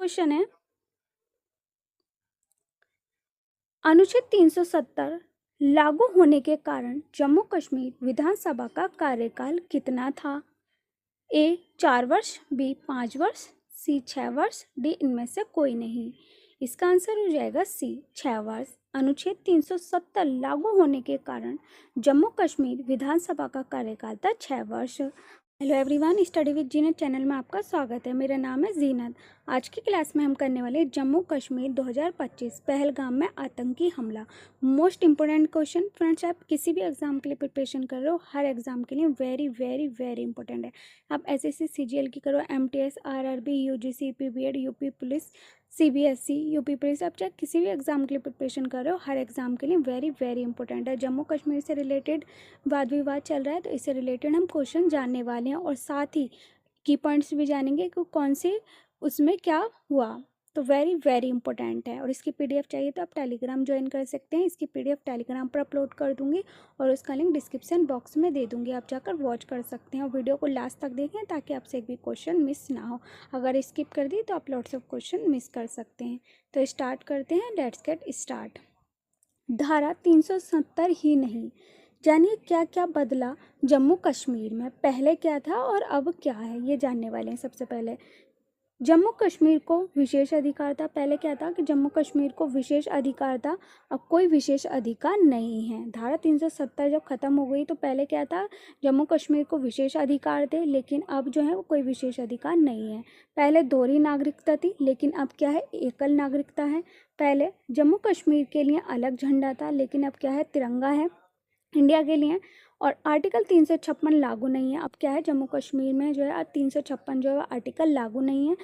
Question है, अनुच्छेद 370 लागू होने के कारण जम्मू कश्मीर विधानसभा का कार्यकाल कितना था? ए 4 वर्ष, बी 5 वर्ष, सी 6 वर्ष, डी इनमें से कोई नहीं। इसका आंसर हो जाएगा सी 6 वर्ष। अनुच्छेद 370 लागू होने के कारण जम्मू कश्मीर विधानसभा का कार्यकाल था 6 वर्ष। Hello everyone, study with Zeenat channel में आपका स्वागत है। मेरा नाम है जीनत। आज की क्लास में हम करने वाले जम्मू कश्मीर 2025 पहलगाम में आतंकी हमला। मोस्ट इंपॉर्टेंट क्वेश्चन फ्रेंड्स, आप किसी भी एग्जाम के लिए प्रिपरेशन कर रहे हो, हर एग्जाम के लिए वेरी वेरी वेरी इंपॉर्टेंट है। आप एसएससी सीजीएल की करो, MTS, RRB, UGC, UP UP police, CBSE, UP police, आप चाहे किसी भी एग्जाम के लिए प्रिपरेशन कर रहे हो, हर एग्जाम के लिए वेरी वेरी इंपॉर्टेंट है। जम्मू कश्मीर से रिलेटेड वाद विवाद चल रहा है, तो इससे रिलेटेड हम क्वेश्चन जानने वाले हैं और साथ ही की पॉइंट्स भी जानेंगे कि कौन से उसमें क्या हुआ। तो वेरी वेरी इंपॉर्टेंट है। और इसकी पीडीएफ चाहिए तो आप टेलीग्राम ज्वाइन कर सकते हैं। इसकी पीडीएफ टेलीग्राम पर अपलोड कर दूंगी और उसका लिंक डिस्क्रिप्शन बॉक्स में दे दूंगी, आप जाकर वॉच कर सकते हैं। और वीडियो को लास्ट तक देखें ताकि आपसे एक भी क्वेश्चन मिस ना हो। अगर स्किप कर दी तो आप लॉट्स ऑफ क्वेश्चन मिस कर सकते हैं। तो स्टार्ट करते हैं, लेट्स गेट स्टार्ट। धारा 370 ही नहीं, जानिए क्या क्या बदला जम्मू कश्मीर में। पहले क्या था और अब क्या है, ये जानने वाले हैं। सबसे पहले जम्मू कश्मीर को विशेष अधिकार था। पहले क्या था कि जम्मू कश्मीर को विशेष अधिकार था, अब कोई विशेष अधिकार नहीं है। धारा 370 जब ख़त्म हो गई तो पहले क्या था, जम्मू कश्मीर को विशेष अधिकार थे, लेकिन अब जो है वो कोई विशेष अधिकार नहीं है। पहले दोहरी नागरिकता थी, लेकिन अब क्या है, एकल नागरिकता है। पहले जम्मू कश्मीर के लिए अलग झंडा था, लेकिन अब क्या है, तिरंगा है इंडिया के लिए। और आर्टिकल 356 लागू नहीं है। अब क्या है, जम्मू कश्मीर में जो है 356 जो है आर्टिकल लागू नहीं है,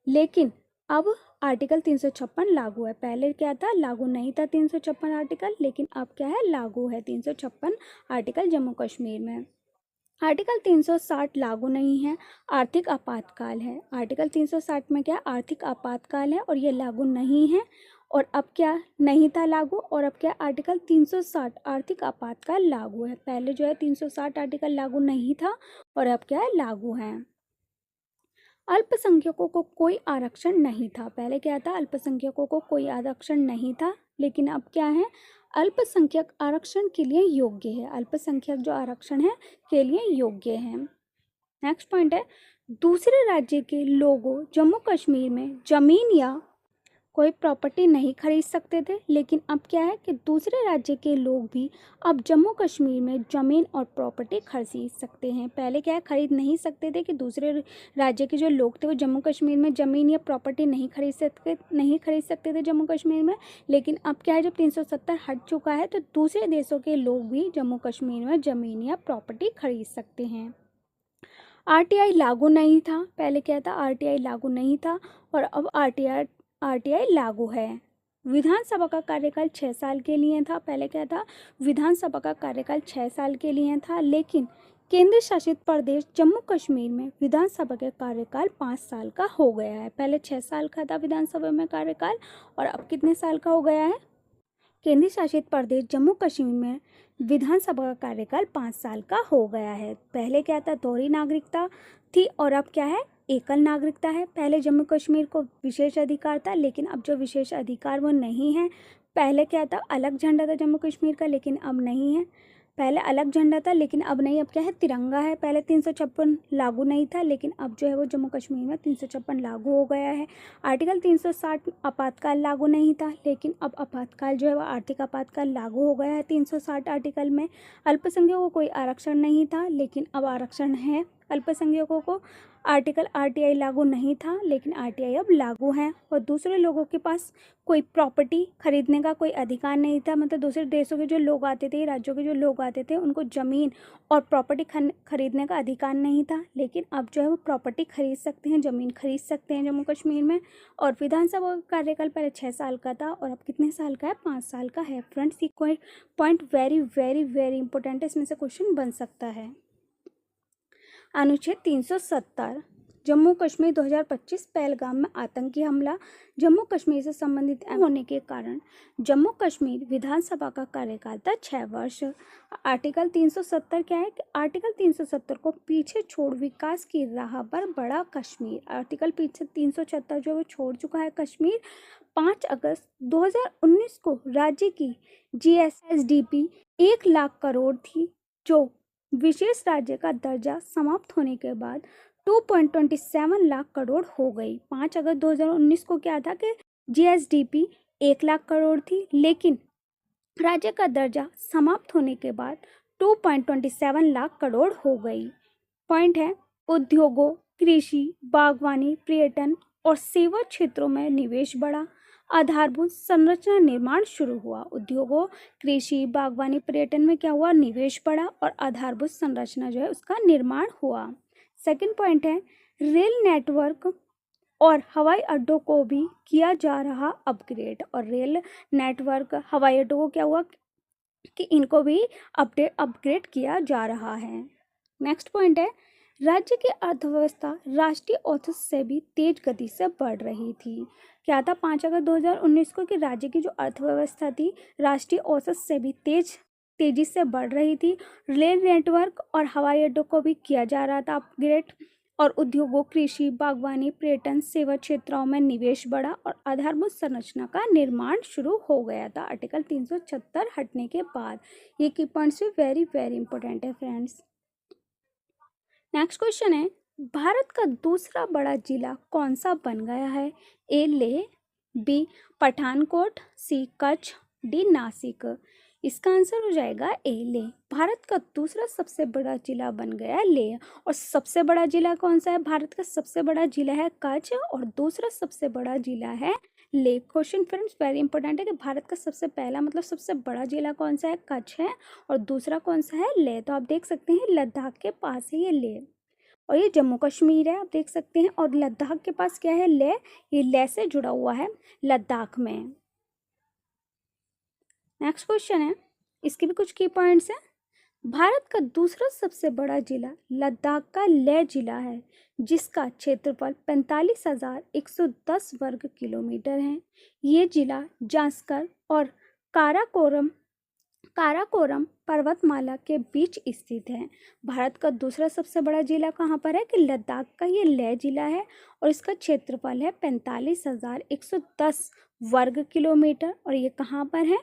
लेकिन अब आर्टिकल 356 लागू है। पहले क्या था, लागू नहीं था 356 आर्टिकल, लेकिन अब क्या है, लागू है 356 आर्टिकल जम्मू कश्मीर में। आर्टिकल 360 लागू नहीं है, आर्थिक आपातकाल है। आर्टिकल 360 में क्या, आर्थिक आपातकाल है और ये लागू नहीं है। और अब क्या, नहीं था लागू, और अब क्या, आर्टिकल 360 आर्थिक आपातकाल लागू है। पहले जो है 360 आर्टिकल लागू नहीं था और अब क्या है, लागू है। अल्पसंख्यकों को कोई आरक्षण नहीं था। पहले क्या था, अल्पसंख्यकों को कोई आरक्षण नहीं था, लेकिन अब क्या है, अल्पसंख्यक आरक्षण के लिए योग्य है। अल्पसंख्यक जो आरक्षण है के लिए योग्य है। नेक्स्ट पॉइंट है, दूसरे राज्य के लोगों जम्मू कश्मीर में जमीन या कोई प्रॉपर्टी नहीं खरीद सकते थे, लेकिन अब क्या है कि दूसरे राज्य के लोग भी अब जम्मू कश्मीर में ज़मीन और प्रॉपर्टी खरीद सकते हैं। पहले क्या है, खरीद नहीं सकते थे कि दूसरे राज्य के जो लोग थे वो जम्मू कश्मीर में ज़मीन या प्रॉपर्टी नहीं खरीद सकते थे जम्मू कश्मीर में। लेकिन अब क्या है, जब 370 हट चुका है तो दूसरे देशों के लोग भी जम्मू कश्मीर में ज़मीन या प्रॉपर्टी खरीद सकते हैं। आरटीआई लागू नहीं था। पहले क्या था, आरटीआई लागू नहीं था और अब आरटीआई लागू है। विधानसभा का कार्यकाल 6 साल के लिए था। पहले क्या था, विधानसभा का कार्यकाल 6 साल के लिए था, लेकिन केंद्र शासित प्रदेश जम्मू कश्मीर में विधानसभा का कार्यकाल 5 साल का हो गया है। पहले 6 साल का था विधानसभा में कार्यकाल और अब कितने साल का हो गया है, केंद्र शासित प्रदेश जम्मू कश्मीर में विधानसभा का कार्यकाल 5 साल का हो गया है। पहले क्या था, दोहरी नागरिकता थी और अब क्या है, एकल नागरिकता है। पहले जम्मू कश्मीर को विशेष अधिकार था, लेकिन अब जो विशेष अधिकार वो नहीं है। पहले क्या था, अलग झंडा था जम्मू कश्मीर का, लेकिन अब नहीं है। पहले अलग झंडा था लेकिन अब नहीं, अब क्या है, तिरंगा है। पहले 356 लागू नहीं था, लेकिन अब जो है वो जम्मू कश्मीर में 356 लागू हो गया है। आर्टिकल 360 आपातकाल लागू नहीं था, लेकिन अब आपातकाल जो है वो आर्थिक आपातकाल लागू हो गया है 360 आर्टिकल में। अल्पसंख्यकों को कोई आरक्षण नहीं था, लेकिन अब आरक्षण है अल्पसंख्यकों को। आर्टिकल आरटीआई लागू नहीं था, लेकिन आरटीआई अब लागू है। और दूसरे लोगों के पास कोई प्रॉपर्टी खरीदने का कोई अधिकार नहीं था, मतलब दूसरे देशों के जो लोग आते थे, राज्यों के जो लोग आते थे, उनको ज़मीन और प्रॉपर्टी खरीदने का अधिकार नहीं था, लेकिन अब जो है वो प्रॉपर्टी खरीद सकते हैं, ज़मीन खरीद सकते हैं जम्मू कश्मीर में। और विधानसभा का कार्यकाल पहले 6 साल का था और अब कितने साल का है, 5 साल का है। फ्रेंड्स, ये कोई point very very very important है, इसमें से क्वेश्चन बन सकता है। अनुच्छेद 370 जम्मू कश्मीर 2025 पहलगाम में आतंकी हमला। जम्मू कश्मीर से संबंधित होने के कारण जम्मू कश्मीर विधानसभा का कार्यकाल था 6 वर्ष। आर्टिकल 370 क्या है कि आर्टिकल 370 को पीछे छोड़ विकास की राह पर बढ़ा कश्मीर। आर्टिकल पीछे 376 जो वो छोड़ चुका है कश्मीर। 5 अगस्त 2019 को राज्य की GSDP 1 लाख करोड़ थी, जो विशेष राज्य का दर्जा समाप्त होने के बाद 2.27 लाख करोड़ हो गई। 5 अगस्त 2019 को क्या था कि GSDP 1 लाख करोड़ थी, लेकिन राज्य का दर्जा समाप्त होने के बाद 2.27 लाख करोड़ हो गई। पॉइंट है, उद्योगों, कृषि, बागवानी, पर्यटन और सेवा क्षेत्रों में निवेश बढ़ा। आधारभूत संरचना निर्माण शुरू हुआ। उद्योगों, कृषि, बागवानी, पर्यटन में क्या हुआ? निवेश बढ़ा और आधारभूत संरचना जो है उसका निर्माण हुआ। सेकंड पॉइंट है, रेल नेटवर्क और हवाई अड्डों को भी किया जा रहा अपग्रेड। और रेल नेटवर्क, हवाई अड्डों को क्या हुआ कि इनको भी अपग्रेड किया जा रहा है। नेक्स्ट पॉइंट है, राज्य की अर्थव्यवस्था राष्ट्रीय औसत से भी तेज गति से बढ़ रही थी। क्या था 5 अगस्त 2019 को कि राज्य की जो अर्थव्यवस्था थी राष्ट्रीय औसत से भी तेजी से बढ़ रही थी। रेल नेटवर्क और हवाई अड्डों को भी किया जा रहा था अपग्रेड और उद्योगों, कृषि, बागवानी, पर्यटन, सेवा क्षेत्रों में निवेश बढ़ा और आधारभूत संरचना का निर्माण शुरू हो गया था आर्टिकल 376 हटने के बाद। ये की पॉइंट्स भी वेरी वेरी इंपॉर्टेंट है फ्रेंड्स। नेक्स्ट क्वेश्चन है, भारत का दूसरा बड़ा जिला कौन सा बन गया है? ए लेह, बी पठानकोट, सी कच्छ, डी नासिक। इसका आंसर हो जाएगा ए लेह। भारत का दूसरा सबसे बड़ा जिला बन गया लेह। और सबसे बड़ा जिला कौन सा है? भारत का सबसे बड़ा जिला है कच्छ और दूसरा सबसे बड़ा जिला है Leh. Question friends very important है कि भारत का सबसे पहला मतलब सबसे बड़ा जिला कौन सा है? कच्छ है और दूसरा कौन सा है? लेह। तो आप देख सकते हैं लद्दाख के पास है ये लेह और ये जम्मू कश्मीर है, आप देख सकते हैं। और लद्दाख के पास क्या है? लेह। ये लेह से जुड़ा हुआ है लद्दाख में। नेक्स्ट क्वेश्चन है, इसके भी कुछ की पॉइंट्स हैं। भारत का दूसरा सबसे बड़ा जिला लद्दाख का लेह जिला है, जिसका क्षेत्रफल 45,110 वर्ग किलोमीटर है। ये जिला जास्कर और काराकोरम पर्वतमाला के बीच स्थित है। भारत का दूसरा सबसे बड़ा जिला कहाँ पर है? कि लद्दाख का ये लेह जिला है और इसका क्षेत्रफल है 45,110 वर्ग किलोमीटर और ये कहाँ पर है?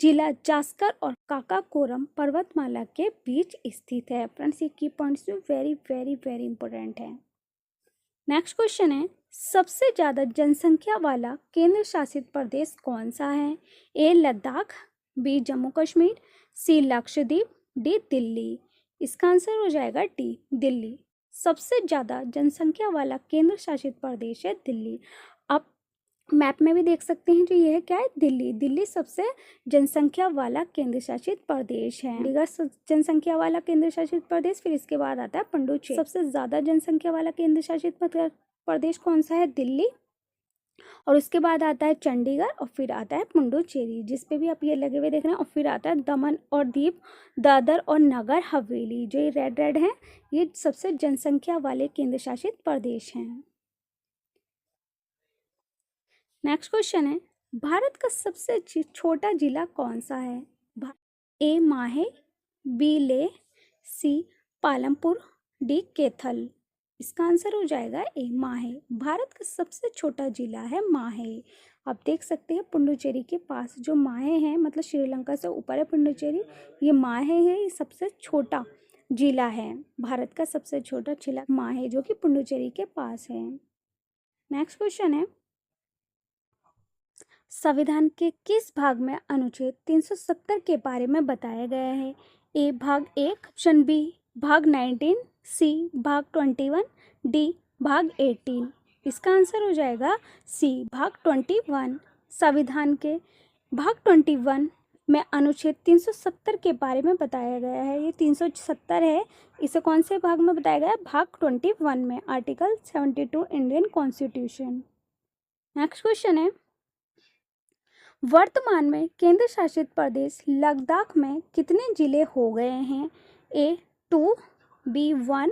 जिला जास्कर और काराकोरम पर्वतमाला के बीच स्थित है। फ्रेंड्स ये की points very very very important है। नेक्स्ट क्वेश्चन है, सबसे ज़्यादा जनसंख्या वाला केंद्र शासित प्रदेश कौन सा है? ए लद्दाख, बी जम्मू कश्मीर, सी लक्षद्वीप, डी दिल्ली। इसका आंसर हो जाएगा डी दिल्ली। सबसे ज़्यादा जनसंख्या वाला केंद्र शासित प्रदेश है दिल्ली। आप मैप में भी देख सकते हैं जो ये है क्या है? दिल्ली। दिल्ली सबसे जनसंख्या वाला केंद्र शासित प्रदेश है। चंडीगढ़ जनसंख्या वाला केंद्र शासित प्रदेश, फिर इसके बाद आता है पुडुचेरी। सबसे ज़्यादा जनसंख्या वाला केंद्र शासित प्रदेश कौन सा है? दिल्ली। और उसके बाद आता है चंडीगढ़ और फिर आता है पुडुचेरी, जिस पे भी आप ये लगे हुए देख रहे हैं। और फिर आता है दमन और दीप, दादर और नगर हवेली। जो ये रेड रेड हैं ये सबसे जनसंख्या वाले केंद्र शासित प्रदेश हैं। नेक्स्ट क्वेश्चन है, भारत का सबसे छोटा जिला कौन सा है? ए माहे, बी लेह, सी पालमपुर, डी कैथल। इसका आंसर हो जाएगा ए माहे। भारत का सबसे छोटा जिला है माहे। आप देख सकते हैं पुडुचेरी के पास जो माहे हैं, मतलब श्रीलंका से ऊपर है पुडुचेरी, ये माहे है, ये सबसे छोटा जिला है। भारत का सबसे छोटा जिला माहे जो कि पुडुचेरी के पास है। नेक्स्ट क्वेश्चन है, संविधान के किस भाग में अनुच्छेद 370 के बारे में बताया गया है? ए भाग 1, ऑप्शन बी भाग 19, सी भाग 21, डी भाग 18। इसका आंसर हो जाएगा सी भाग 21। संविधान के भाग 21 में अनुच्छेद 370 के बारे में बताया गया है। ये 370 है, इसे कौन से भाग में बताया गया है? भाग 21 में, article 72 Indian constitution. Next question है, वर्तमान में केंद्र शासित प्रदेश लद्दाख में कितने जिले हो गए हैं? ए 2, बी 1,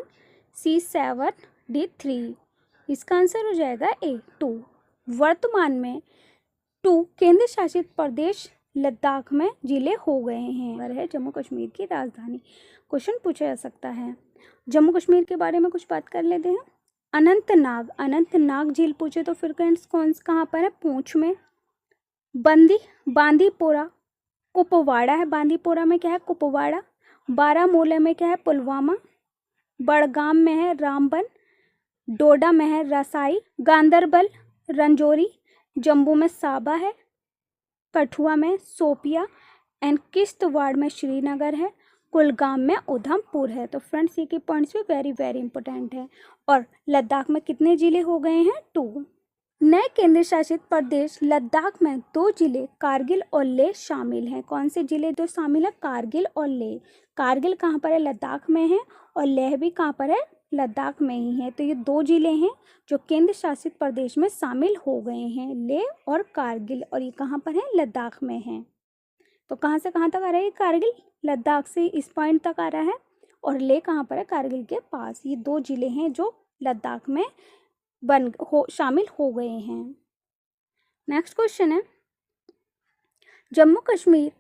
सी 7, डी 3। इसका आंसर हो जाएगा ए 2। वर्तमान में 2 केंद्र शासित प्रदेश लद्दाख में जिले हो गए हैं। और है जम्मू कश्मीर की राजधानी। क्वेश्चन पूछा जा सकता है। जम्मू कश्मीर के बारे में कुछ बात कर लेते हैं। अनंतनाग झील पूछे तो फिर कौन कहाँ पर है? पूंछ में। बांदीपोरा कुपवाड़ा है। बांदीपोरा में क्या है? कुपवाड़ा। बारामूला में क्या है? पुलवामा। बड़गाम में है रामबन। डोडा में है रसाई। गांदरबल रंजौरी। जम्मू में साबा है। कठुआ में सोपिया एंड किश्तवाड़ में श्रीनगर है। कुलगाम में उधमपुर है। तो फ्रेंड्स ये के पॉइंट्स भी वेरी वेरी इंपॉर्टेंट है। और लद्दाख में कितने जिले हो गए हैं? 2। नए केंद्र शासित प्रदेश लद्दाख में 2 जिले कारगिल और लेह शामिल हैं। कौन से जिले जो शामिल है? कारगिल और लेह। कारगिल कहाँ पर है? लद्दाख में है। और लेह भी कहाँ पर है? लद्दाख में ही है। तो ये 2 जिले हैं जो केंद्र शासित प्रदेश में शामिल हो गए हैं, लेह और कारगिल। और ये कहाँ पर है? लद्दाख में है। तो कहाँ से कहाँ तक आ रहा है? कारगिल लद्दाख से इस पॉइंट तक आ रहा है। और लेह कहाँ पर है? कारगिल के पास। ये 2 जिले हैं जो लद्दाख में शामिल हो गए हैं। नेक्स्ट क्वेश्चन है, जम्मू कश्मीर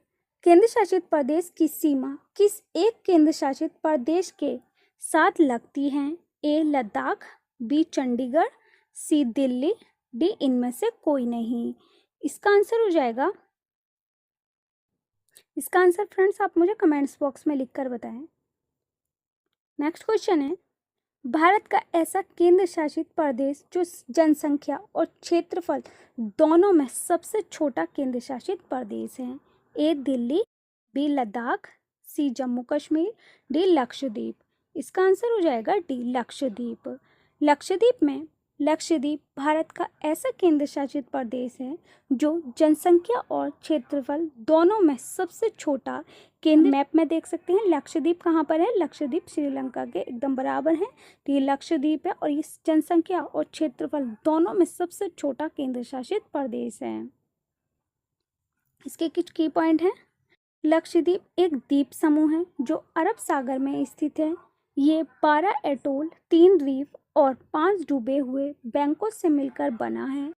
केंद्र शासित प्रदेश की सीमा किस एक केंद्र शासित प्रदेश के साथ लगती है? ए लद्दाख, बी चंडीगढ़, सी दिल्ली, डी इनमें से कोई नहीं। इसका आंसर हो जाएगा, इसका आंसर फ्रेंड्स आप मुझे कमेंट्स बॉक्स में लिखकर बताएं। नेक्स्ट क्वेश्चन है, भारत का ऐसा केंद्र शासित प्रदेश जो जनसंख्या और क्षेत्रफल दोनों में सबसे छोटा केंद्र शासित प्रदेश है? ए दिल्ली, बी लद्दाख, सी जम्मू कश्मीर, डी लक्षद्वीप। इसका आंसर हो जाएगा डी लक्षद्वीप। लक्षद्वीप भारत का ऐसा केंद्र शासित प्रदेश है जो जनसंख्या और क्षेत्रफल दोनों में सबसे छोटा केंद्र। मैप में देख सकते हैं लक्षद्वीप कहाँ पर है? लक्षद्वीप श्रीलंका के एकदम बराबर है। तो ये लक्षद्वीप है और ये जनसंख्या और क्षेत्रफल दोनों में सबसे छोटा केंद्र शासित प्रदेश है। इसके कुछ की पॉइंट हैं। लक्षद्वीप एक द्वीप समूह है जो अरब सागर में स्थित है। ये 12 एटोल, 3 द्वीप और 5 डूबे हुए बैंकों से मिलकर बना है।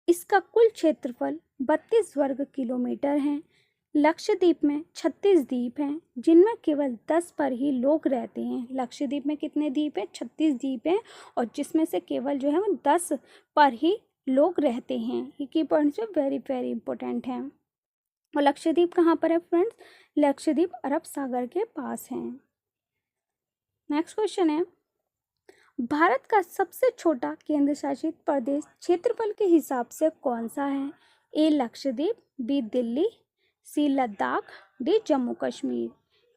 इसका कुल क्षेत्रफल 32 वर्ग किलोमीटर है। लक्षद्वीप में 36 द्वीप हैं जिनमें केवल 10 पर ही लोग रहते हैं। लक्षद्वीप में कितने द्वीप हैं? 36 द्वीप हैं और जिसमें से केवल जो है वो 10 पर ही लोग रहते हैं। ये की पॉइंट्स वेरी वेरी इंपॉर्टेंट हैं। और लक्षद्वीप कहाँ पर है फ्रेंड्स? लक्षद्वीप अरब सागर के पास है। नेक्स्ट क्वेश्चन है, भारत का सबसे छोटा केंद्र शासित प्रदेश क्षेत्रफल के हिसाब से कौन सा है? ए लक्षद्वीप, बी दिल्ली, सी लद्दाख, डी जम्मू कश्मीर।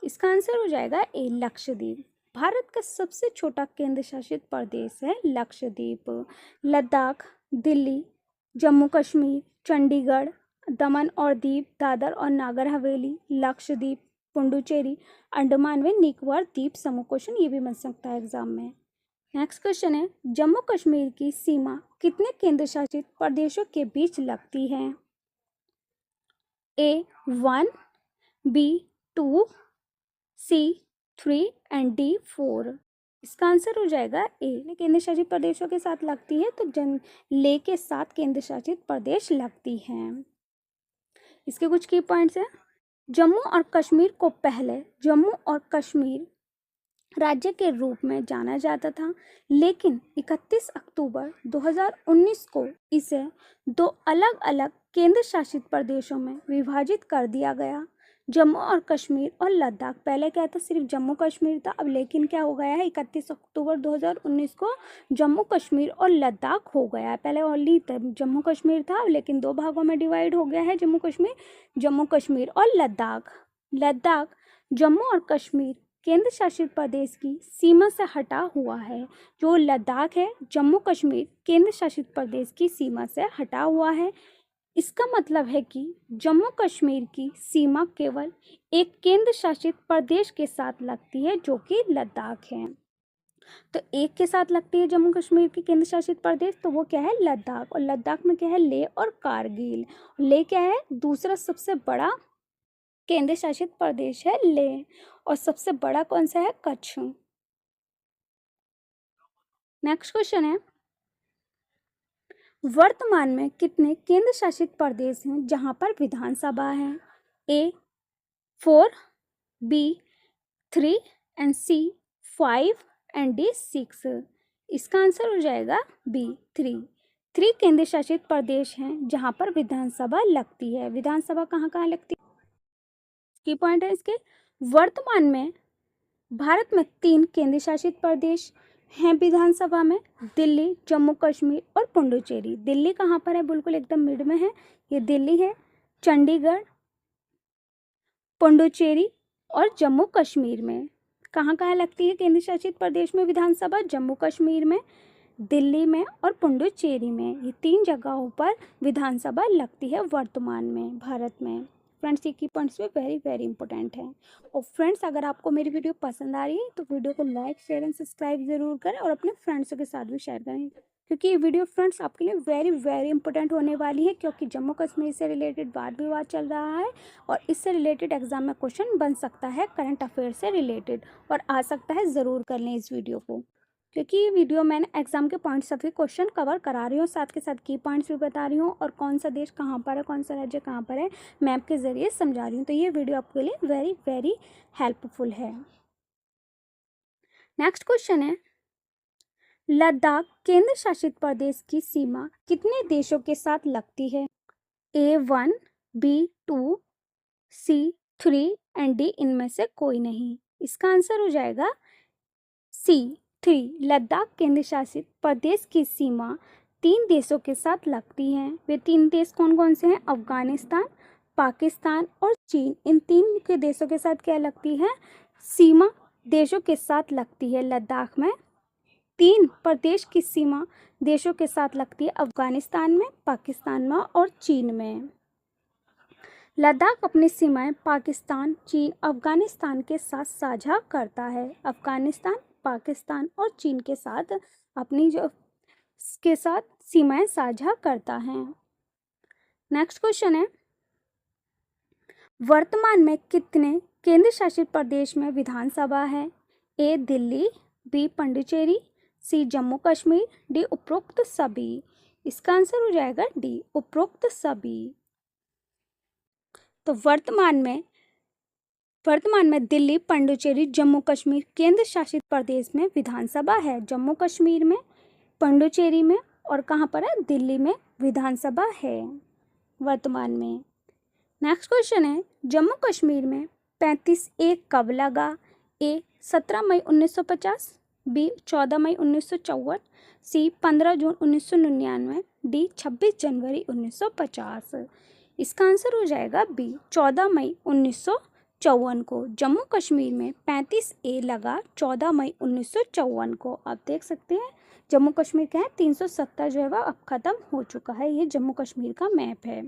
इसका आंसर हो जाएगा ए लक्षद्वीप। भारत का सबसे छोटा केंद्र शासित प्रदेश है लक्षद्वीप। लद्दाख, दिल्ली, जम्मू कश्मीर, चंडीगढ़, दमन और दीव, दादर और नागर हवेली, लक्षद्वीप, पुडुचेरी, अंडमान व निकोबार द्वीप समूह। क्वेश्चन ये भी बन सकता है एग्जाम में। नेक्स्ट क्वेश्चन है, जम्मू कश्मीर की सीमा कितने केंद्र शासित प्रदेशों के बीच लगती है? ए 1, बी 2, सी 3 एंड डी 4। इसका आंसर हो जाएगा ए। केंद्र शासित प्रदेशों के साथ लगती है तो ले के साथ केंद्र शासित प्रदेश लगती हैं। इसके कुछ की पॉइंट्स हैं। जम्मू और कश्मीर को पहले जम्मू और कश्मीर राज्य के रूप में जाना जाता था, लेकिन 31 अक्टूबर 2019 को इसे 2 अलग अलग केंद्र शासित प्रदेशों में विभाजित कर दिया गया, जम्मू और कश्मीर और लद्दाख। पहले क्या था? सिर्फ जम्मू कश्मीर था। अब लेकिन क्या हो गया है? 31 अक्टूबर 2019 को जम्मू कश्मीर और लद्दाख हो गया है। पहले ओनली जम्मू कश्मीर था, लेकिन 2 भागों में डिवाइड हो गया है जम्मू कश्मीर और लद्दाख जम्मू और कश्मीर केंद्र शासित प्रदेश की सीमा से हटा हुआ है। जो लद्दाख है जम्मू कश्मीर केंद्र शासित प्रदेश की सीमा से हटा हुआ है। इसका मतलब है कि जम्मू कश्मीर की सीमा केवल एक केंद्र शासित प्रदेश के साथ लगती है जो कि लद्दाख है। तो एक के साथ लगती है जम्मू कश्मीर की केंद्र शासित प्रदेश, तो वो क्या है? लद्दाख। और लद्दाख में क्या है? लेह और कारगिल। लेह क्या है? दूसरा सबसे बड़ा केंद्र शासित प्रदेश है लेह। और सबसे बड़ा कौन सा है? कच्छ। नेक्स्ट क्वेश्चन है, वर्तमान में कितने केंद्र शासित प्रदेश हैं जहां पर विधानसभा है? A 4, B 3 and C 5 and D 6। इसका आंसर हो जाएगा बी 3। 3 केंद्र शासित प्रदेश हैं जहां पर विधानसभा लगती है। विधानसभा कहाँ कहाँ लगती है? की पॉइंट है इसके, वर्तमान में भारत में 3 केंद्र शासित प्रदेश हैं विधानसभा में, दिल्ली, जम्मू कश्मीर और पुडुचेरी। दिल्ली कहाँ पर है? बिल्कुल एकदम मिड में है, ये दिल्ली है। चंडीगढ़, पुडुचेरी और जम्मू कश्मीर में कहाँ कहाँ लगती है केंद्र शासित प्रदेश में विधानसभा? जम्मू कश्मीर में, दिल्ली में और पुडुचेरी में। ये 3 जगहों पर विधानसभा लगती है वर्तमान में भारत में। फ्रेंड्स ये की पॉइंट्स भी वेरी वेरी इंपॉर्टेंट हैं। और फ्रेंड्स अगर आपको मेरी वीडियो पसंद आ रही है तो वीडियो को लाइक शेयर एंड सब्सक्राइब ज़रूर करें और अपने फ्रेंड्स के साथ भी शेयर करें, क्योंकि ये वीडियो फ्रेंड्स आपके लिए वेरी वेरी इंपॉर्टेंट होने वाली है, क्योंकि जम्मू कश्मीर से रिलेटेड वाद विवाद चल रहा है और इससे रिलेटेड एग्जाम में क्वेश्चन बन सकता है करंट अफेयर से रिलेटेड, और आ सकता है, ज़रूर कर लें इस वीडियो को, क्योंकि ये वीडियो मैंने एग्जाम के पॉइंट्स सभी क्वेश्चन कवर करा रही हूँ, साथ के साथ की पॉइंट्स भी बता रही हूँ और कौन सा देश कहाँ पर है, कौन सा राज्य कहाँ पर है, मैप के ज़रिए समझा रही हूँ। तो ये वीडियो आपके लिए वेरी वेरी हेल्पफुल है। नेक्स्ट क्वेश्चन है, लद्दाख केंद्र शासित प्रदेश की सीमा कितने देशों के साथ लगती है? A1, B2, C3 and D इनमें से कोई नहीं। इसका आंसर हो जाएगा C3। लद्दाख केंद्र शासित प्रदेश की सीमा 3 देशों के साथ लगती है। वे 3 देश कौन कौन से हैं? अफगानिस्तान, पाकिस्तान और चीन। इन 3 के देशों के साथ क्या लगती है? सीमा देशों के साथ लगती है। लद्दाख में 3 प्रदेश की सीमा देशों के साथ लगती है, अफगानिस्तान में, पाकिस्तान में और चीन में। लद्दाख अपनी सीमाएं पाकिस्तान, चीन, अफगानिस्तान के साथ साझा करता है। अफगानिस्तान, पाकिस्तान और चीन के साथ अपनी सीमाएं साझा करता है। नेक्स्ट क्वेश्चन है, वर्तमान में कितने केंद्र शासित प्रदेश में विधानसभा है? ए दिल्ली, बी पुडुचेरी, सी जम्मू कश्मीर, डी उपरोक्त सभी। इसका आंसर हो जाएगा डी उपरोक्त सभी। तो वर्तमान में दिल्ली, पुडुचेरी, जम्मू कश्मीर केंद्र शासित प्रदेश में विधानसभा है। जम्मू कश्मीर में, पुडुचेरी में और कहाँ पर है? दिल्ली में विधानसभा है वर्तमान में। नेक्स्ट क्वेश्चन है, जम्मू कश्मीर में 35A कब लगा? ए 17 मई 1950, बी 14 मई 1954, सी 15 जून 1999, डी 26 जनवरी 1950। इसका आंसर हो जाएगा बी 14 मई 1954 को। जम्मू कश्मीर में 35A लगा 14 मई 1954 को। आप देख सकते हैं जम्मू कश्मीर का है 370 जो है वह अब खत्म हो चुका है। ये जम्मू कश्मीर का मैप है।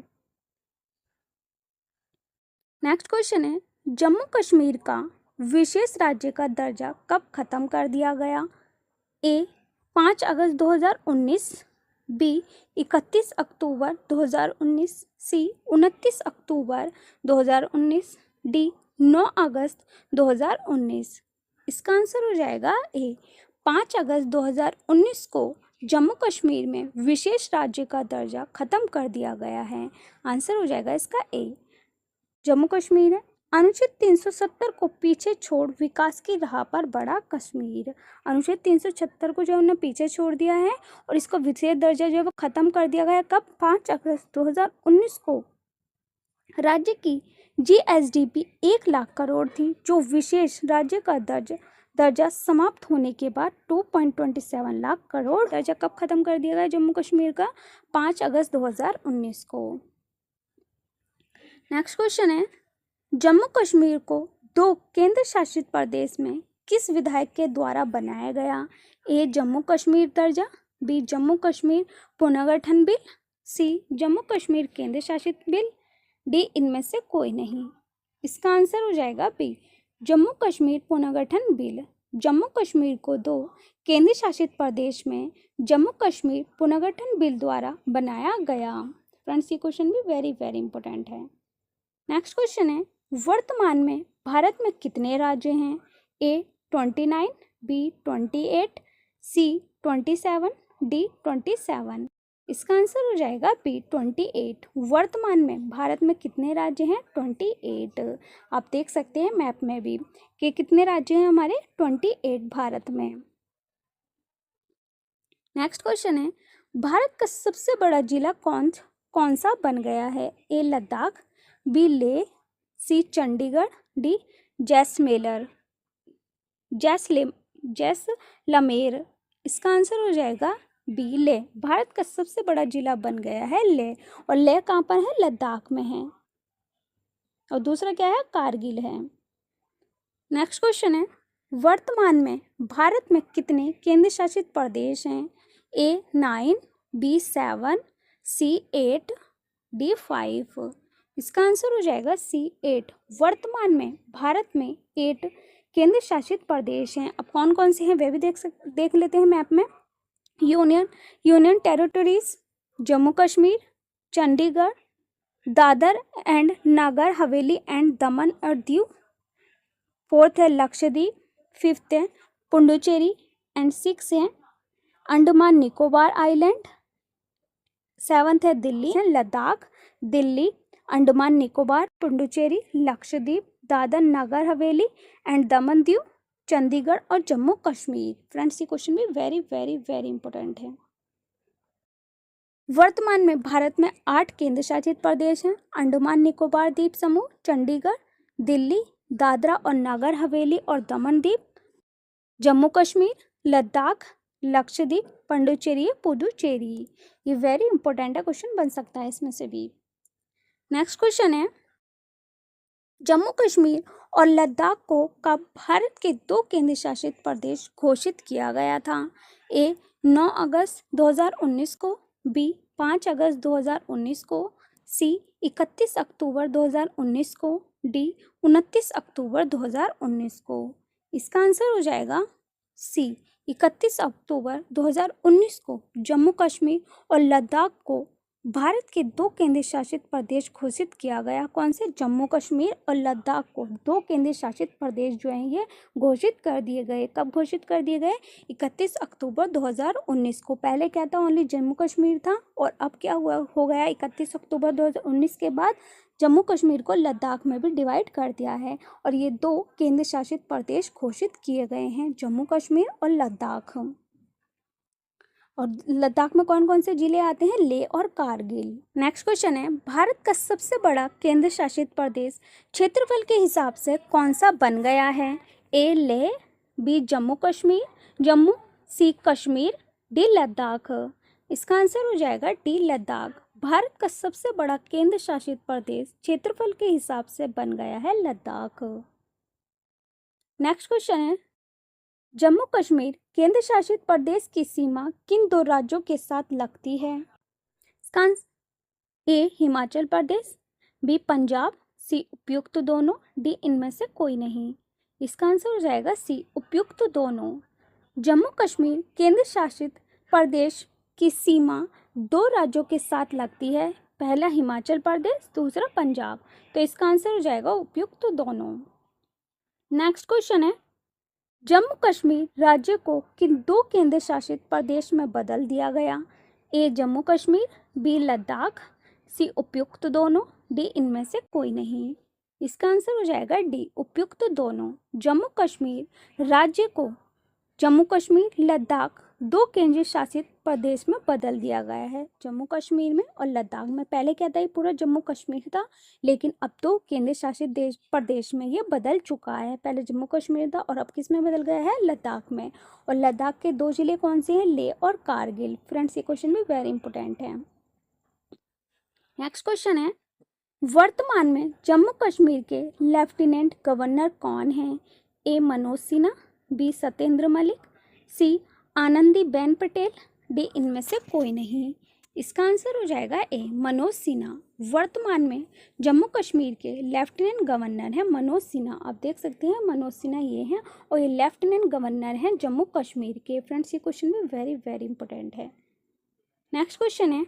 नेक्स्ट क्वेश्चन है, जम्मू कश्मीर का विशेष राज्य का दर्जा कब खत्म कर दिया गया? ए 5 अगस्त 2019, बी 31 अक्टूबर 2019, सी 29 अक्टूबर 2019, डी 9 अगस्त 2019। इसका आंसर हो जाएगा ए 5 अगस्त 2019 को जम्मू कश्मीर में विशेष राज्य का दर्जा खत्म कर दिया गया है। आंसर हो जाएगा इसका ए। जम्मू कश्मीर है। अनुच्छेद 370 को पीछे छोड़ विकास की राह पर बढ़ा कश्मीर। अनुच्छेद 376 को जो उन्होंने पीछे छोड़ दिया है और इसको विशेष दर्जा जो है वो खत्म कर दिया गया। कब? 5 अगस्त 2019 को। राज्य की GSDP 1 लाख करोड़ थी, जो विशेष राज्य का दर्जा समाप्त होने के बाद 2.27 लाख करोड़। दर्जा कब खत्म कर दिया गया जम्मू कश्मीर का? 5 अगस्त 2019 को। नेक्स्ट क्वेश्चन है, जम्मू कश्मीर को 2 केंद्र शासित प्रदेश में किस विधायक के द्वारा बनाया गया? ए जम्मू कश्मीर दर्जा, बी जम्मू कश्मीर पुनर्गठन बिल, सी जम्मू कश्मीर केंद्र शासित बिल, डी इनमें से कोई नहीं। इसका आंसर हो जाएगा बी जम्मू कश्मीर पुनर्गठन बिल। जम्मू कश्मीर को 2 केंद्र शासित प्रदेश में जम्मू कश्मीर पुनर्गठन बिल द्वारा बनाया गया। फ्रेंड्स ये क्वेश्चन भी वेरी वेरी इंपॉर्टेंट है। नेक्स्ट क्वेश्चन है, वर्तमान में भारत में कितने राज्य हैं? ए 29, बी 28, सी 27, डी 27। इसका आंसर हो जाएगा बी 28। वर्तमान में भारत में कितने राज्य हैं? 28। आप देख सकते हैं मैप में भी कि कितने राज्य हैं हमारे, 28 भारत में। नेक्स्ट क्वेश्चन है, भारत का सबसे बड़ा जिला कौन सा बन गया है? ए लद्दाख, बी लेह, सी चंडीगढ़, डी जैसलमेर। जैसलमेर। इसका आंसर हो जाएगा बी लेह। भारत का सबसे बड़ा जिला बन गया है लेह, और लेह कहाँ पर है? लद्दाख में है। और दूसरा क्या है? कारगिल है। नेक्स्ट क्वेश्चन है, वर्तमान में भारत में कितने केंद्र शासित प्रदेश हैं? ए 9, बी 7, सी 8, डी 5। इसका आंसर हो जाएगा सी 8। वर्तमान में भारत में 8 केंद्र शासित प्रदेश हैं। अब कौन कौन से हैं वे भी देख लेते हैं मैप में। Union territories, Jammu Kashmir, Chandigarh, Dadar and Nagar Haveli and दमन और दीव। फोर्थ है लक्षद्वीप, फिफ्थ है पुडुचेरी एंड सिक्स है अंडमान निकोबार आइलैंड, सेवंथ है दिल्ली है लद्दाख, दिल्ली, अंडमान निकोबार, पुडुचेरी, लक्षद्वीप, दादर नगर हवेली एंड दमन दीव, चंडीगढ़ और जम्मू कश्मीर। फ्रेंड्स, ये क्वेश्चन भी वेरी वेरी वेरी इंपॉर्टेंट है। वर्तमान में भारत में 8 केंद्र शासित प्रदेश हैं। अंडमान निकोबार द्वीप समूह, चंडीगढ़, दिल्ली, दादरा और नगर हवेली और दमन दीप, जम्मू कश्मीर, लद्दाख, लक्षद्वीप, पुडुचेरी। ये वेरी इंपॉर्टेंट है, क्वेश्चन बन सकता है इसमें से भी। नेक्स्ट क्वेश्चन है, जम्मू कश्मीर और लद्दाख को कब भारत के 2 केंद्र शासित प्रदेश घोषित किया गया था? ए 9 अगस्त 2019 को, बी 5 अगस्त 2019 को, सी 31 अक्टूबर 2019 को, डी 29 अक्टूबर 2019 को। इसका आंसर हो जाएगा सी 31 अक्टूबर 2019 को जम्मू कश्मीर और लद्दाख को भारत के 2 केंद्र शासित प्रदेश घोषित किया गया। कौन से? जम्मू कश्मीर और लद्दाख को 2 केंद्र शासित प्रदेश जो हैं ये घोषित कर दिए गए। कब घोषित कर दिए गए? 31 अक्टूबर 2019 को। पहले क्या था? ओनली जम्मू कश्मीर था, और अब क्या हुआ हो गया? 31 अक्टूबर 2019 के बाद जम्मू कश्मीर को लद्दाख में भी डिवाइड कर दिया है, और ये 2 केंद्र शासित प्रदेश घोषित किए गए हैं, जम्मू कश्मीर और लद्दाख। और लद्दाख में कौन कौन से जिले आते हैं? लेह और कारगिल। नेक्स्ट क्वेश्चन है, भारत का सबसे बड़ा केंद्र शासित प्रदेश क्षेत्रफल के हिसाब से कौन सा बन गया है? ए लेह, बी जम्मू कश्मीर, सी कश्मीर, डी लद्दाख। इसका आंसर हो जाएगा डी लद्दाख। भारत का सबसे बड़ा केंद्र शासित प्रदेश क्षेत्रफल के हिसाब से बन गया है लद्दाख। नेक्स्ट क्वेश्चन है, जम्मू कश्मीर केंद्र शासित प्रदेश की सीमा किन 2 राज्यों के साथ लगती है? इसका ए हिमाचल प्रदेश, बी पंजाब, सी उपयुक्त दोनों, डी इनमें से कोई नहीं। इसका आंसर हो जाएगा सी उपयुक्त दोनों। जम्मू कश्मीर केंद्र शासित प्रदेश की सीमा 2 राज्यों के साथ लगती है, पहला हिमाचल प्रदेश, दूसरा पंजाब। तो इसका आंसर हो जाएगा उपयुक्त दोनों। नेक्स्ट क्वेश्चन है, जम्मू कश्मीर राज्य को किन 2 केंद्र शासित प्रदेश में बदल दिया गया? ए जम्मू कश्मीर, बी लद्दाख, सी उपयुक्त दोनों, डी इनमें से कोई नहीं। इसका आंसर हो जाएगा डी उपयुक्त दोनों। जम्मू कश्मीर राज्य को जम्मू कश्मीर, लद्दाख 2 केंद्र शासित प्रदेश में बदल दिया गया है। जम्मू कश्मीर में और लद्दाख में पहले क्या था? ये पूरा जम्मू कश्मीर था, लेकिन अब 2 केंद्र शासित प्रदेश में ये बदल चुका है। पहले जम्मू कश्मीर था और अब किस में बदल गया है? लद्दाख में। और लद्दाख के 2 जिले कौन से हैं? लेह और कारगिल। फ्रेंड्स, ये क्वेश्चन भी वेरी इंपॉर्टेंट है। नेक्स्ट क्वेश्चन है, वर्तमान में जम्मू कश्मीर के लेफ्टिनेंट गवर्नर कौन हैं? ए मनोज सिन्हा, बी सत्येंद्र मलिक, सी आनंदीबेन पटेल, डी इनमें से कोई नहीं। इसका आंसर हो जाएगा ए मनोज सिन्हा। वर्तमान में जम्मू कश्मीर के लेफ्टिनेंट गवर्नर हैं मनोज सिन्हा। आप देख सकते हैं मनोज सिन्हा ये हैं, और ये लेफ्टिनेंट गवर्नर हैं जम्मू कश्मीर के। फ्रेंड्स, ये क्वेश्चन भी वेरी वेरी इंपॉर्टेंट है। नेक्स्ट क्वेश्चन है,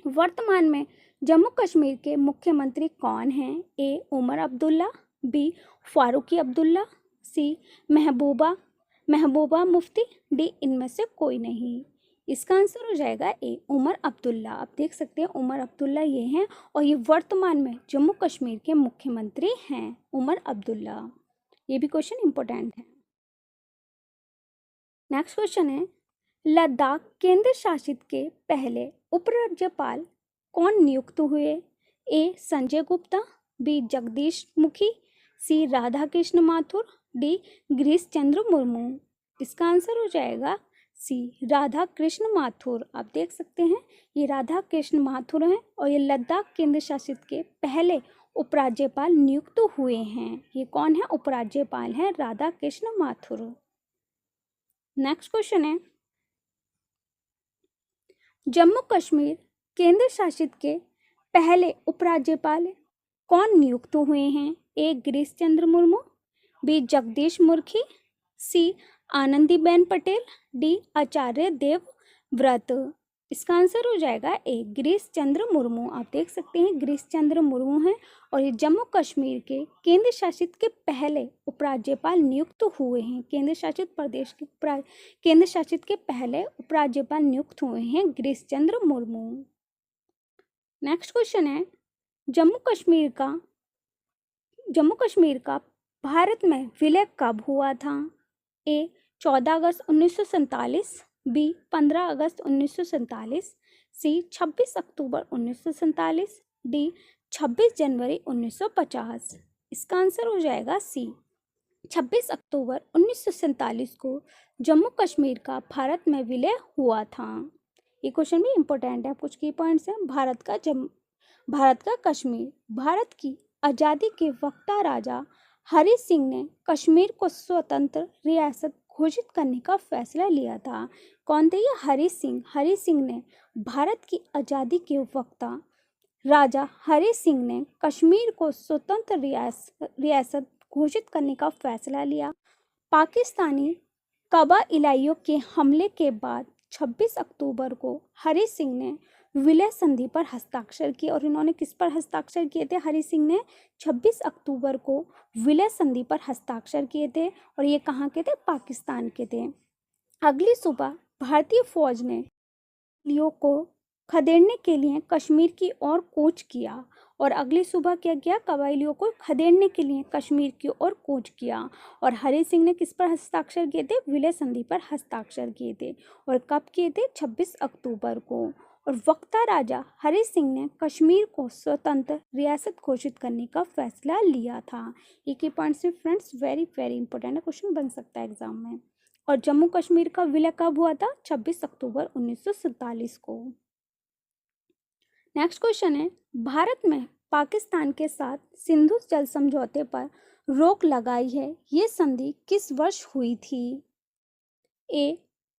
वर्तमान में जम्मू कश्मीर के मुख्यमंत्री कौन हैं? ए उमर अब्दुल्ला, बी फारूकी अब्दुल्ला, सी महबूबा मुफ्ती, डी इनमें से कोई नहीं। इसका आंसर हो जाएगा ए उमर अब्दुल्ला। आप देख सकते हैं उमर अब्दुल्ला ये हैं और ये वर्तमान में जम्मू कश्मीर के मुख्यमंत्री हैं, उमर अब्दुल्ला। ये भी क्वेश्चन इंपॉर्टेंट है। नेक्स्ट क्वेश्चन है, लद्दाख केंद्र शासित के पहले उपराज्यपाल कौन नियुक्त हुए? ए संजय गुप्ता, बी जगदीश मुखी, सी राधा कृष्ण माथुर, डी गिरीश चंद्र मुर्मू। इसका आंसर हो जाएगा सी राधा कृष्ण माथुर। आप देख सकते हैं ये राधा कृष्ण माथुर हैं और ये लद्दाख केंद्र शासित के पहले उपराज्यपाल नियुक्त हुए हैं। ये कौन है? उपराज्यपाल हैं राधा कृष्ण माथुर। नेक्स्ट क्वेश्चन है, जम्मू कश्मीर केंद्र शासित के पहले उपराज्यपाल कौन नियुक्त हुए हैं? ए गिरीश चंद्र मुर्मू, बी जगदीश मुखी, सी आनंदीबेन पटेल, डी आचार्य देवव्रत। इसका आंसर हो जाएगा ए गिरीश चंद्र मुर्मू। आप देख सकते हैं गिरीश चंद्र मुर्मू हैं और ये जम्मू कश्मीर के केंद्र शासित के पहले उपराज्यपाल नियुक्त हुए हैं। केंद्र शासित प्रदेश के केंद्र शासित के पहले उपराज्यपाल नियुक्त हुए हैं गिरीश चंद्र मुर्मू। नेक्स्ट क्वेश्चन है, जम्मू कश्मीर का भारत में विलय कब हुआ था? ए 14 अगस्त 1947, बी 15 अगस्त 1947, सी 26 अक्टूबर 1947, डी 26 जनवरी 1950। इसका आंसर हो जाएगा सी 26 अक्टूबर 1947 को जम्मू कश्मीर का भारत में विलय हुआ था। ये क्वेश्चन भी इम्पोर्टेंट है, कुछ की पॉइंट्स हैं। भारत का कश्मीर। भारत की आज़ादी के वक्ता राजा हरि सिंह ने कश्मीर को स्वतंत्र रियासत घोषित करने का फैसला लिया था। कौन थे ये? हरि सिंह ने भारत की आज़ादी के वक्ता राजा हरि सिंह ने कश्मीर को स्वतंत्र रियासत घोषित करने का फैसला लिया। पाकिस्तानी कबाइलियों के हमले के बाद 26 अक्टूबर को हरि सिंह ने विलय संधि पर हस्ताक्षर किए। और इन्होंने किस पर हस्ताक्षर किए थे? हरि सिंह ने 26 अक्टूबर को विलय संधि पर हस्ताक्षर किए थे और ये कहाँ के थे? पाकिस्तान के थे। अगली सुबह भारतीय फौज ने लियो को खदेड़ने के लिए कश्मीर की ओर कूच किया और अगली सुबह क्या किया? कबाइलियों को खदेड़ने के लिए कश्मीर की ओर कूच किया। और हरि सिंह ने किस पर हस्ताक्षर किए थे? विलय संधि पर हस्ताक्षर किए थे। और कब किए थे? 26 अक्टूबर को। और वक्ता राजा हरि सिंह ने कश्मीर को स्वतंत्र रियासत घोषित करने का फैसला लिया था। एक ही पॉइंट से फ्रेंड्स वेरी वेरी इंपॉर्टेंट है, क्वेश्चन बन सकता है एग्जाम में। और जम्मू कश्मीर का विलय कब हुआ था? 26 अक्टूबर 1947 को। नेक्स्ट क्वेश्चन है, भारत में पाकिस्तान के साथ सिंधु जल समझौते पर रोक लगाई है, ये संधि किस वर्ष हुई थी? ए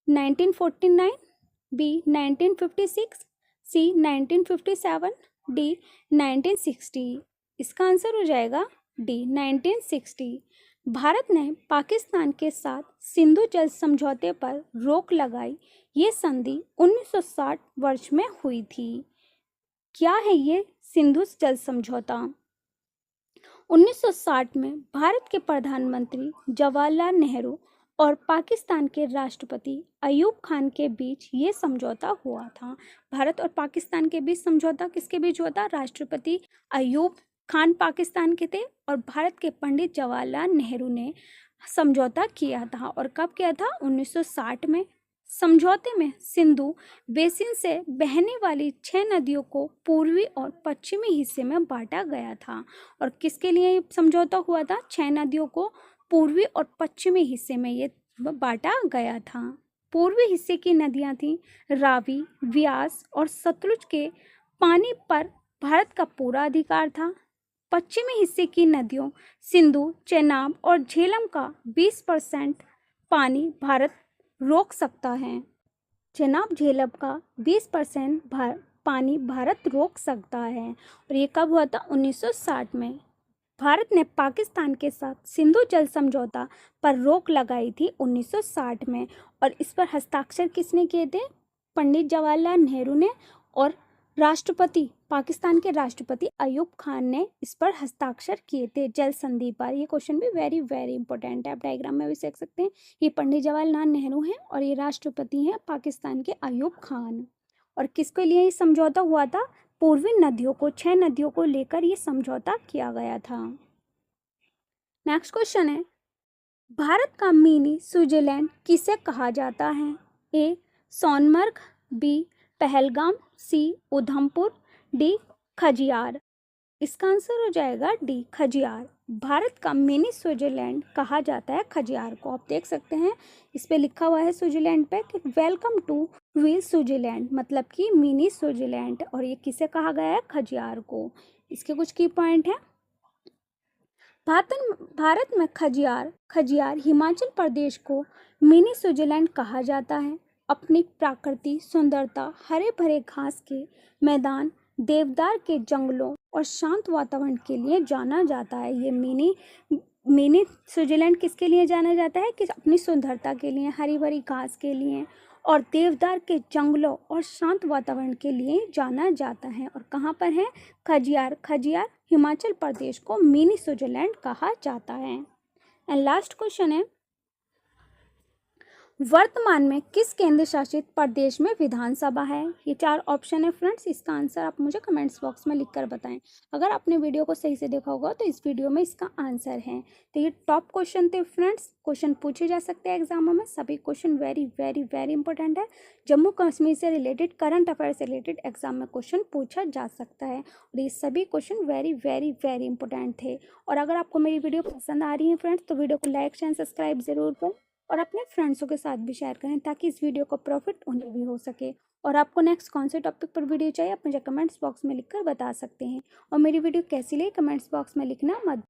1949, बी 1956, सी 1957, डी 1960। इसका आंसर हो जाएगा डी 1960। भारत ने पाकिस्तान के साथ सिंधु जल समझौते पर रोक लगाई, ये संधि 1960 वर्ष में हुई थी। क्या है ये सिंधु जल समझौता? 1960 में भारत के प्रधानमंत्री जवाहरलाल नेहरू और पाकिस्तान के राष्ट्रपति अयूब खान के बीच ये समझौता हुआ था। भारत और पाकिस्तान के बीच समझौता किसके बीच हुआ था? राष्ट्रपति अयूब खान पाकिस्तान के थे और भारत के पंडित जवाहरलाल नेहरू ने समझौता किया था। और कब किया था? 1960 में। समझौते में सिंधु बेसिन से बहने वाली 6 नदियों को पूर्वी और पश्चिमी हिस्से में बांटा गया था। और किसके लिए समझौता हुआ था? 6 नदियों को पूर्वी और पश्चिमी हिस्से में ये बांटा गया था। पूर्वी हिस्से की नदियां थीं रावी, व्यास और सतलुज के पानी पर भारत का पूरा अधिकार था। पश्चिमी हिस्से की नदियों सिंधु, चेनाब और झेलम का 20% पानी भारत रोक सकता है। चेनाब झेलम का 20% पानी भारत रोक सकता है। और ये कब हुआ था? 1960 में। भारत ने पाकिस्तान के साथ सिंधु जल समझौता पर रोक लगाई थी 1960 में। और इस पर हस्ताक्षर किसने किए थे? पंडित जवाहरलाल नेहरू ने और राष्ट्रपति, पाकिस्तान के राष्ट्रपति अयूब खान ने इस पर हस्ताक्षर किए थे, जल संधि पर। ये क्वेश्चन भी वेरी वेरी इंपॉर्टेंट है, आप डायग्राम में भी देख सकते हैं। ये पंडित जवाहरलाल नेहरू हैं और ये राष्ट्रपति हैं पाकिस्तान के अयूब खान। और किसके लिए ये समझौता हुआ था? पूर्वी नदियों को, 6 नदियों को लेकर ये समझौता किया गया था। नेक्स्ट क्वेश्चन है, भारत का मिनी स्विट्जरलैंड किसे कहा जाता है? ए सोनमर्ग, बी पहलगाम, सी उधमपुर, डी खजियार। इसका आंसर हो जाएगा डी खजियार। भारत का मिनी स्विट्जरलैंड कहा जाता है खजियार को। आप देख सकते हैं इस पे लिखा हुआ है स्विट्जरलैंड पे कि वेलकम टू व्हील स्विट्जरलैंड, मतलब कि मिनी स्विट्जरलैंड। और ये किसे कहा गया है? खजियार को। इसके कुछ की पॉइंट है। भारत में खजियार हिमाचल प्रदेश को मिनी स्विट्जरलैंड कहा जाता है। अपनी प्राकृतिक सुंदरता, हरे भरे घास के मैदान, देवदार के जंगलों और शांत वातावरण के लिए जाना जाता है। ये मिनी स्विट्जरलैंड किसके लिए जाना जाता है? कि अपनी सुंदरता के लिए, हरी भरी घास के लिए और देवदार के जंगलों और शांत वातावरण के लिए जाना जाता है। और कहाँ पर है? खजियार हिमाचल प्रदेश को मिनी स्विट्जरलैंड कहा जाता है। एंड लास्ट क्वेश्चन है, वर्तमान में किस केंद्र शासित प्रदेश में विधानसभा है? ये 4 ऑप्शन है फ्रेंड्स, इसका आंसर आप मुझे कमेंट्स बॉक्स में लिखकर बताएं। अगर आपने वीडियो को सही से देखा होगा तो इस वीडियो में इसका आंसर है। तो ये टॉप क्वेश्चन थे फ्रेंड्स, क्वेश्चन पूछे जा सकते हैं एग्जामों में। सभी question very very very important है। जम्मू कश्मीर से रिलेटेड, करंट अफेयर से रिलेटेड एग्जाम में क्वेश्चन पूछा जा सकता है। और ये सभी question very very very important थे। और अगर आपको मेरी वीडियो पसंद आ रही है फ्रेंड्स तो वीडियो को लाइक शेयर सब्सक्राइब जरूर करें और अपने फ्रेंड्सों के साथ भी शेयर करें ताकि इस वीडियो को प्रॉफिट उन्हें भी हो सके। और आपको नेक्स्ट कौन से टॉपिक पर वीडियो चाहिए आप मुझे कमेंट्स बॉक्स में लिखकर बता सकते हैं। और मेरी वीडियो कैसी लगी कमेंट्स बॉक्स में लिखना मत